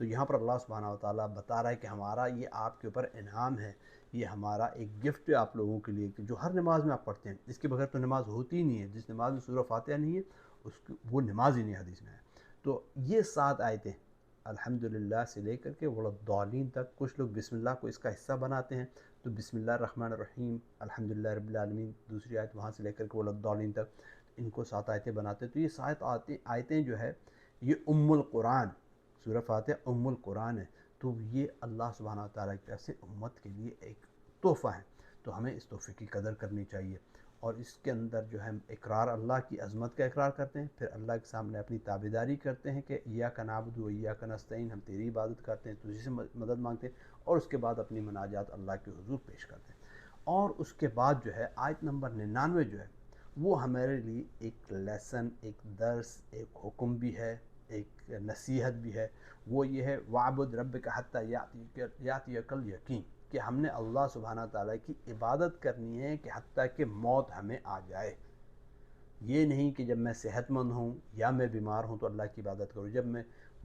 تو یہاں پر اللہ سبحانہ و تعالیٰ بتا رہا ہے کہ ہمارا یہ آپ کے اوپر انعام ہے، یہ ہمارا ایک گفٹ ہے آپ لوگوں کے لیے کہ جو ہر نماز میں آپ پڑھتے ہیں، اس کے بغیر تو نماز ہوتی ہی نہیں ہے، جس نماز میں سورہ فاتحہ نہیں ہے وہ نماز ہی نہیں حدیث میں ہے۔ تو یہ 7 آیتیں الحمدللہ سے لے کر کے وَلَضَّالِّین تک، کچھ لوگ بسم اللہ کو اس کا حصہ بناتے ہیں، تو بسم اللہ الرحمن الرحیم الحمدللہ رب العالمین، دوسری آیت وہاں سے لے کر کے وَلَضَّالِّین تک، ان کو 7 آیتیں بناتے ہیں۔ تو یہ 7 آیتیں جو ہے یہ القرآن، سورہ فاتحہ القرآن ہے، تو یہ اللہ سبحانہ تعالیٰ کی طرف سے امت کے لیے ایک تحفہ ہے، تو ہمیں اس تحفے کی قدر کرنی چاہیے، اور اس کے اندر جو ہے اقرار اللہ کی عظمت کا اقرار کرتے ہیں، پھر اللہ کے سامنے اپنی تابعداری کرتے ہیں کہ ایاک نعبد و ایاک نستعین، ہم تیری عبادت کرتے ہیں، تجھی سے مدد مانگتے ہیں، اور اس کے بعد اپنی مناجات اللہ کے حضور پیش کرتے ہیں۔ اور اس کے بعد جو ہے آیت نمبر 99 جو ہے وہ ہمارے لیے ایک لیسن، ایک درس، ایک حکم بھی ہے، ایک نصیحت بھی ہے، وہ یہ ہے وَعْبُدْ رَبَّكَ حَتَّى يَأْتِيَكَ الْيَقِينُ، کہ ہم نے اللہ سبحانہ تعالیٰ کی عبادت کرنی ہے کہ حتیٰ کہ موت ہمیں آ جائے۔ یہ نہیں کہ جب میں صحت مند ہوں یا میں بیمار ہوں تو اللہ کی عبادت کروں، جب میں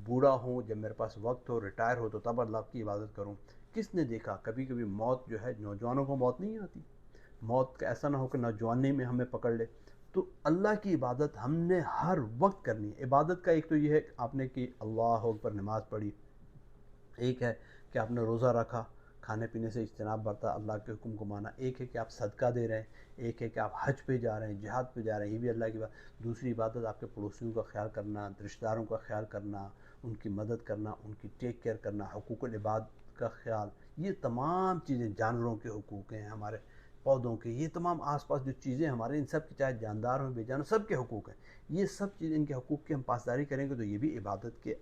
بوڑھا ہوں، جب میرے پاس وقت ہو، ریٹائر ہو، تو تب اللہ کی عبادت کروں۔ کس نے دیکھا کبھی کبھی موت جو ہے، نوجوانوں کو موت نہیں آتی، موت کا ایسا نہ ہو کہ نوجوانی میں ہمیں پکڑ لے۔ تو اللہ کی عبادت ہم نے ہر وقت کرنی ہے۔ عبادت کا ایک تو یہ ہے کہ آپ نے کہ اللہ اکبر نماز پڑھی، ایک ہے کہ آپ نے روزہ رکھا، کھانے پینے سے اجتناب برتا، اللہ کے حکم کو مانا، ایک ہے کہ آپ صدقہ دے رہے ہیں، ایک ہے کہ آپ حج پہ جا رہے ہیں، جہاد پہ جا رہے ہیں، یہ بھی اللہ کی بات۔ دوسری عبادت آپ کے پڑوسیوں کا خیال کرنا، رشتہ داروں کا خیال کرنا، ان کی مدد کرنا، ان کی ٹیک کیئر کرنا، حقوق العباد کا خیال، یہ تمام چیزیں، جانوروں کے حقوق ہیں، ہمارے پودوں کے، یہ تمام آس پاس جو چیزیں ہمارے، ان سب کی چاہے جاندار ہوں بے جان ہوں، سب کے حقوق ہیں، یہ سب چیزیں، ان کے حقوق کی ہم پاسداری کریں گے تو یہ بھی عبادت کے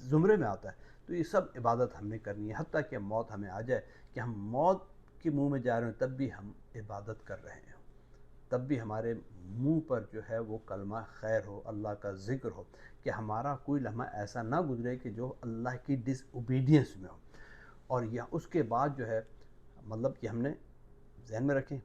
زمرے میں آتا ہے۔ تو یہ سب عبادت ہم نے کرنی ہے، حتیٰ کہ موت ہمیں آ جائے، کہ ہم موت کے منہ میں جا رہے ہیں تب بھی ہم عبادت کر رہے ہیں، تب بھی ہمارے منہ پر جو ہے وہ کلمہ خیر ہو، اللہ کا ذکر ہو، کہ ہمارا کوئی لمحہ ایسا نہ گزرے کہ جو اللہ کی ڈس اوبیڈینس میں ہو۔ اور یہ اس کے بعد جو ہے مطلب کہ ہم نے ذہن میں رکھیں،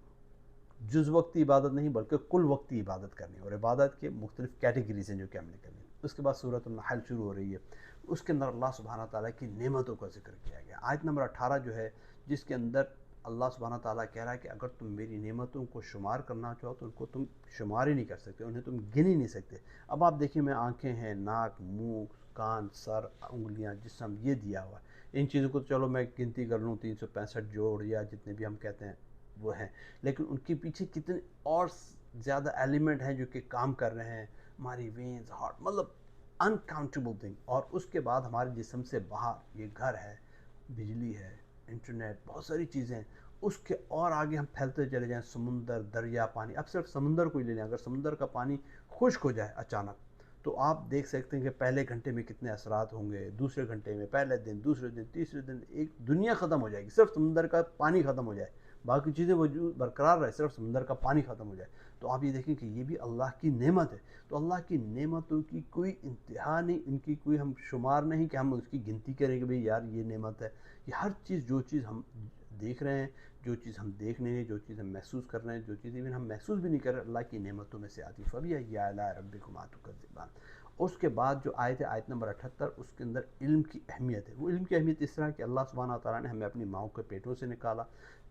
جز وقتی عبادت نہیں بلکہ کل وقتی عبادت کرنی ہے، اور عبادت کے مختلف کیٹیگریز ہیں جو کہ ہم نے کرنی ہے۔ اس کے بعد سورۃ النحل شروع ہو رہی ہے، اس کے اندر اللہ سبحانہ تعالیٰ کی نعمتوں کا ذکر کیا گیا۔ آیت نمبر 18 جو ہے، جس کے اندر اللہ سبحانہ تعالیٰ کہہ رہا ہے کہ اگر تم میری نعمتوں کو شمار کرنا چاہو تو ان کو تم شمار ہی نہیں کر سکتے، انہیں تم گن ہی نہیں سکتے۔ اب آپ دیکھیں، میں آنکھیں ہیں، ناک، منہ، کان، سر، انگلیاں، جسم، یہ دیا ہوا ہے، ان چیزوں کو چلو میں گنتی کر لوں، 365 جوڑ یا جتنے بھی ہم کہتے ہیں وہ ہیں، لیکن ان کے پیچھے کتنے اور زیادہ ایلیمنٹ ہیں جو کہ کام کر رہے ہیں، ہماری وینز، ہارٹ، مطلب انکاؤنٹیبل تھنگ۔ اور اس کے بعد ہمارے جسم سے باہر یہ گھر ہے، بجلی ہے، انٹرنیٹ، بہت ساری چیزیں ہیں، اس کے اور آگے ہم پھیلتے چلے جائیں، سمندر، دریا، پانی۔ اب صرف سمندر کو ہی لے لیں، اگر سمندر کا پانی خشک ہو جائے اچانک تو آپ دیکھ سکتے ہیں کہ پہلے گھنٹے میں کتنے اثرات ہوں گے، دوسرے گھنٹے میں، پہلے دن، دوسرے دن، تیسرے دن، ایک دنیا ختم ہو جائے گی، صرف سمندر کا پانی ختم ہو جائے، باقی چیزیں وجود برقرار رہے، صرف سمندر کا پانی ختم ہو جائے، تو آپ یہ دیکھیں کہ یہ بھی اللہ کی نعمت ہے۔ تو اللہ کی نعمتوں کی کوئی انتہا نہیں، ان کی کوئی ہم شمار نہیں کہ ہم اس کی گنتی کریں کہ بھئی یار یہ نعمت ہے۔ یہ ہر چیز، جو چیز ہم دیکھ رہے ہیں، جو چیز ہم دیکھ نہیں رہے، جو چیز ہم محسوس کر رہے ہیں، جو چیز ایون ہم محسوس بھی نہیں کر رہے، اللہ کی نعمتوں میں سے آتی۔ فَبِأَيِّ آلَاءِ رَبِّكُمَا تُكَذِّبَانِ۔ اس کے بعد جو آیت نمبر 78، اس کے اندر علم کی اہمیت ہے۔ وہ علم کی اہمیت اس طرح کہ اللہ سبحانہ تعالیٰ نے ہمیں اپنی ماؤں کے پیٹوں سے نکالا،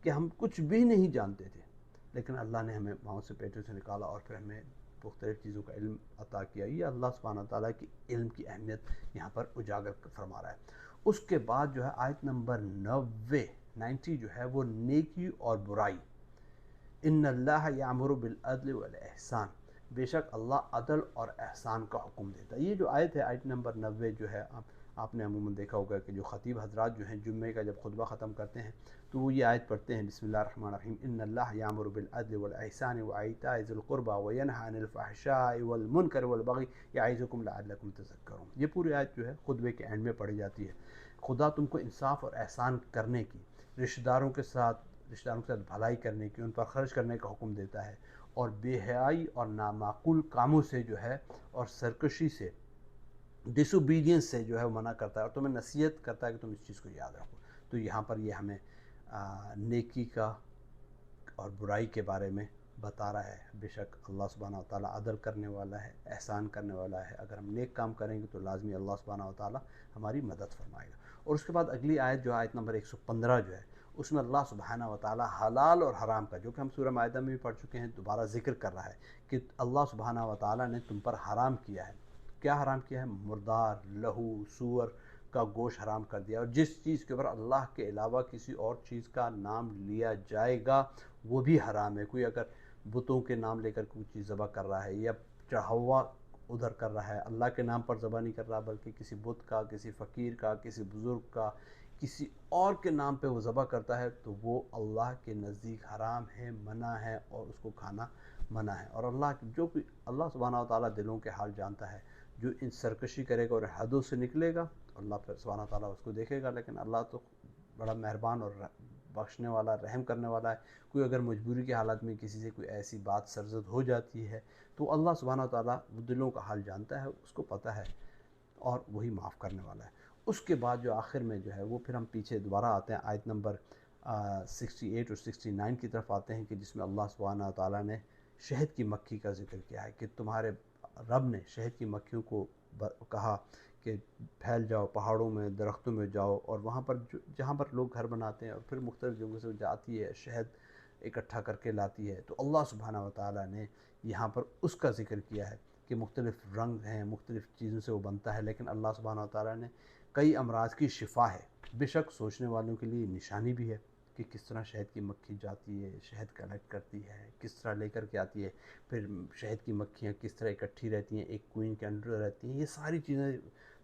کہ ہم کچھ بھی نہیں جانتے تھے، لیکن اللہ نے ہمیں ماؤں سے پیٹوں سے نکالا اور پھر ہمیں مختلف چیزوں کا علم عطا کیا۔ یہ اللہ سبحانہ تعالیٰ کی علم کی اہمیت یہاں پر اجاگر فرما رہا ہے۔ اس کے بعد جو ہے آیت نمبر 90 جو ہے وہ نیکی اور برائی، ان اللہ یامر بالعدل والاحسان، بے شک اللہ عدل اور احسان کا حکم دیتا ہے۔ یہ جو آیت ہے، آیت نمبر 90 جو ہے، آپ نے عموماً دیکھا ہوگا کہ جو خطیب حضرات جو ہیں جمعے کا جب خطبہ ختم کرتے ہیں تو وہ یہ آیت پڑھتے ہیں، بسم اللہ الرحمن الرحیم، ان اللہ یامر بالعدل والاحسان وایتاء ذی القربى وینہی عن الفحشاء والمنکر والبغی یعظکم لعلکم تذکرون۔ یہ پوری آیت جو ہے خطبے کے اینڈ میں پڑھی جاتی ہے۔ خدا تم کو انصاف اور احسان کرنے کی، رشتہ داروں کے ساتھ بھلائی کرنے کی، ان پر خرچ کرنے کا حکم دیتا ہے، اور بے حیائی اور نامعقول کاموں سے جو ہے، اور سرکشی سے، ڈس اوبیڈینس سے جو ہے وہ منع کرتا ہے، اور تمہیں نصیحت کرتا ہے کہ تم اس چیز کو یاد رکھو۔ تو یہاں پر یہ ہمیں نیکی کا اور برائی کے بارے میں بتا رہا ہے بے شک اللہ سبحانہ و تعالیٰ عدل کرنے والا ہے، احسان کرنے والا ہے، اگر ہم نیک کام کریں گے تو لازمی اللہ سبحانہ و تعالیٰ ہماری مدد فرمائے گا۔ اور اس کے بعد اگلی آیت جو آیت نمبر 115 جو ہے، اس میں اللہ سبحانہ و تعالیٰ حلال اور حرام کا، جو کہ ہم سورہ مائدہ میں بھی پڑھ چکے ہیں، دوبارہ ذکر کر رہا ہے کہ اللہ سبحانہ و تعالیٰ نے تم پر حرام کیا ہے۔ کیا حرام کیا ہے؟ مردار، لہو، سور کا گوشت حرام کر دیا، اور جس چیز کے اوپر اللہ کے علاوہ کسی اور چیز کا نام لیا جائے گا وہ بھی حرام ہے۔ کوئی اگر بتوں کے نام لے کر کوئی چیز ذبح کر رہا ہے یا چڑھاوا ادھر کر رہا ہے، اللہ کے نام پر ذبح نہیں کر رہا بلکہ کسی بت کا، کسی فقیر کا، کسی بزرگ کا، کسی اور کے نام پہ وہ ذبح کرتا ہے، تو وہ اللہ کے نزدیک حرام ہے، منع ہے، اور اس کو کھانا منع ہے۔ اور اللہ سبحانہ و تعالیٰ دلوں کے حال جانتا ہے، جو ان سرکشی کرے گا اور حدوں سے نکلے گا، اللہ پھر سبحانہ و تعالیٰ اس کو دیکھے گا۔ لیکن اللہ تو بڑا مہربان اور بخشنے والا، رحم کرنے والا ہے۔ کوئی اگر مجبوری کے حالات میں کسی سے کوئی ایسی بات سرزد ہو جاتی ہے تو اللہ سبحانہ و تعالیٰ وہ دلوں کا حال جانتا ہے، اس کو پتہ ہے، اور وہی معاف کرنے والا ہے۔ اس کے بعد جو آخر میں جو ہے وہ پھر ہم پیچھے دوبارہ آتے ہیں آیت نمبر 68 اور 69 کی طرف آتے ہیں، کہ جس میں اللہ سبحانہ و تعالیٰ نے شہد کی مکھی کا ذکر کیا ہے، کہ تمہارے رب نے شہد کی مکھیوں کو کہا کہ پھیل جاؤ، پہاڑوں میں، درختوں میں جاؤ، اور وہاں پر جہاں پر لوگ گھر بناتے ہیں اور پھر مختلف جگہوں سے جاتی ہے، شہد اکٹھا کر کے لاتی ہے۔ تو اللہ سبحانہ و تعالیٰ نے یہاں پر اس کا ذکر کیا ہے کہ مختلف رنگ ہیں، مختلف چیزوں سے وہ بنتا ہے، لیکن اللہ سبحانہ و تعالیٰ نے کئی امراض کی شفا ہے۔ بے شک سوچنے والوں کے لیے نشانی بھی ہے کہ کس طرح شہد کی مکھی جاتی ہے، شہد کلیکٹ کرتی ہے، کس طرح لے کر کے آتی ہے، پھر شہد کی مکھیاں کس طرح اکٹھی رہتی ہیں، ایک کوئن کے انڈر رہتی ہیں۔ یہ ساری چیزیں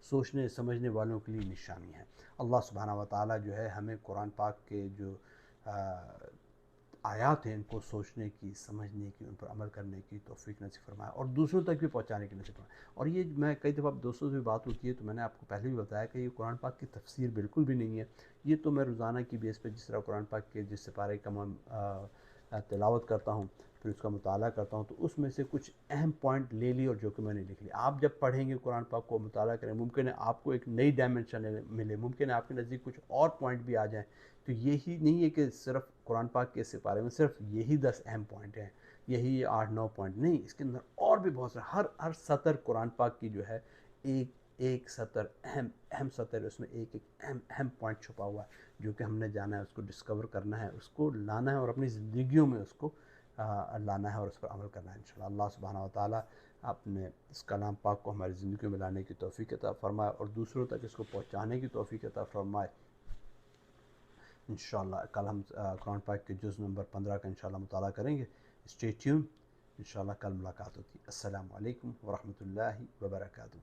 سوچنے سمجھنے والوں کے لیے نشانی ہیں۔ اللہ سبحانہ و تعالیٰ جو ہے ہمیں قرآن پاک کے جو آیات ہیں ان کو سوچنے کی، سمجھنے کی، ان پر عمل کرنے کی توفیق نصیب فرمائے، اور دوسروں تک بھی پہنچانے کی نصیب فرمائے۔ اور یہ میں کئی دفعہ دوستوں سے بھی بات ہوتی ہے تو میں نے آپ کو پہلے بھی بتایا کہ یہ قرآن پاک کی تفسیر بالکل بھی نہیں ہے، یہ تو میں روزانہ کی بیس پہ جس طرح قرآن پاک کے جس سپارے کا میں تلاوت کرتا ہوں، پھر اس کا مطالعہ کرتا ہوں، تو اس میں سے کچھ اہم پوائنٹ لے لی اور جو کہ میں نے لکھ لی۔ آپ جب پڑھیں گے قرآن پاک کو، مطالعہ کریں، ممکن ہے آپ کو ایک نئی ڈائمنشن ملے، ممکن ہے آپ کے نزدیک کچھ اور پوائنٹ بھی آ جائیں۔ تو یہی نہیں ہے کہ صرف قرآن پاک کے سپارے میں صرف یہی 10 اہم پوائنٹ ہیں، یہی 8-9 پوائنٹ نہیں، اس کے اندر اور بھی بہت سارے، ہر سطر قرآن پاک کی جو ہے ایک سطر اہم سطر، اس میں ایک اہم پوائنٹ چھپا ہوا ہے، جو کہ ہم نے جانا ہے، اس کو ڈسکور کرنا ہے، اس کو لانا ہے اور اپنی زندگیوں میں اس کو لانا ہے اور اس پر عمل کرنا ہے انشاءاللہ۔ اللہ سبحانہ و تعالیٰ اپنے اس کلام پاک کو ہماری زندگیوں میں لانے کی توفیق عطا فرمائے اور دوسروں تک اس کو پہنچانے کی توفیق عطا فرمائے۔ انشاءاللہ کل ہم قرآن پاک کے جز نمبر 15 کا انشاءاللہ مطالعہ کریں گے۔ اسٹے ٹیون، انشاءاللہ کل ملاقات ہوتی ہے۔ السلام علیکم ورحمۃ اللہ وبرکاتہ۔